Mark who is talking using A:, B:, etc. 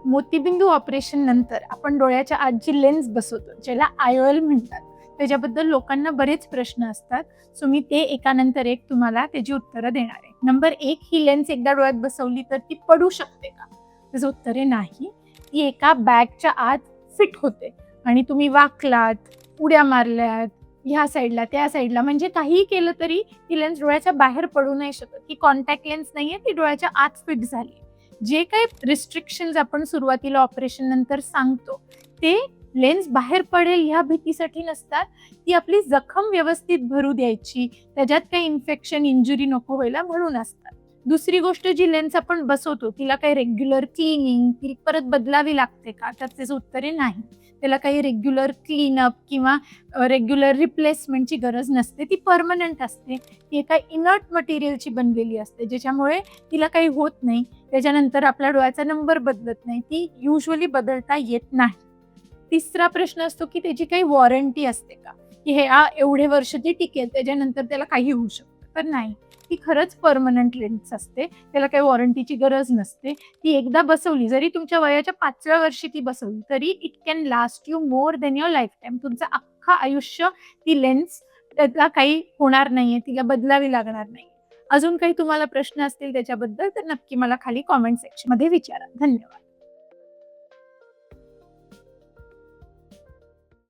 A: मोतीबिंदू operation नंतर आपण डोळ्याच्या आत जी लेन्स बसवतो, ज्याला IOL म्हणतात, त्याच्याबद्दल लोकांना बरेच प्रश्न असतात. सो मी ते एकानंतर एक तुम्हाला त्याची उत्तरं देणार आहे. नंबर 1, ही लेन्स एकदा डोळ्यात बसवली तर ती पडू शकते का? त्याचं उत्तर आहे नाही. ती एका बॅगच्या आत फिट होते आणि तुम्ही वाकलात, उड्या मारल्यात, ह्या साईडला, त्या साईडला, म्हणजे काहीही केलं तरी ती लेन्स डोळ्याच्या बाहेर पडू नाही शकत. ही कॉन्टॅक्ट लेन्स नाहीये, ती डोळ्याच्या आत फिट झाली. जे काही रिस्ट्रिक्शन्स आपण सुरुवातीला ऑपरेशन नंतर सांगतो, ते लेन्स बाहेर पडेल ह्या भीतीसाठी नसतात. ती आपली जखम व्यवस्थित भरू द्यायची, त्याच्यात काही इन्फेक्शन, इंजुरी नको व्हायला म्हणून असतात. दुसरी गोष्ट, जी लेन्स आपण बसवतो तिला काही रेग्युलर क्लीनिंग, ती परत बदलावी लागते का? तर त्याचं उत्तर आहे नाही. त्याला काही रेग्युलर क्लीनअप किंवा रेग्युलर रिप्लेसमेंटची गरज नसते. ती परमनंट असते. ती एका इनर्ट मटेरियलची बनलेली असते, ज्याच्यामुळे तिला काही होत नाही. त्याच्यानंतर आपल्या डोळ्याचा नंबर बदलत नाही. ती युजुअली बदलता येत नाही. तिसरा प्रश्न असतो, की त्याची काही वॉरंटी असते का? की हे एवढे वर्ष ती टिकेल, त्याच्यानंतर त्याला काही होऊ शकतं. तर नाही. ती खरंच परमनंट लेन्स असते. त्याला काही वॉरंटीची गरज नसते. ती एकदा बसवली, जरी तुमच्या वयाच्या 5व्या वर्षी ती बसवली, तरी it can last you more than your lifetime. तुमचं अख्खं आयुष्य ती लेन्स, त्याला काही होणार नाहीये, तिला बदलावी लागणार नाही. अजून काही तुम्हाला प्रश्न असतील त्याच्याबद्दल, तर नक्की मला खाली कॉमेंट सेक्शनमध्ये विचारा. धन्यवाद.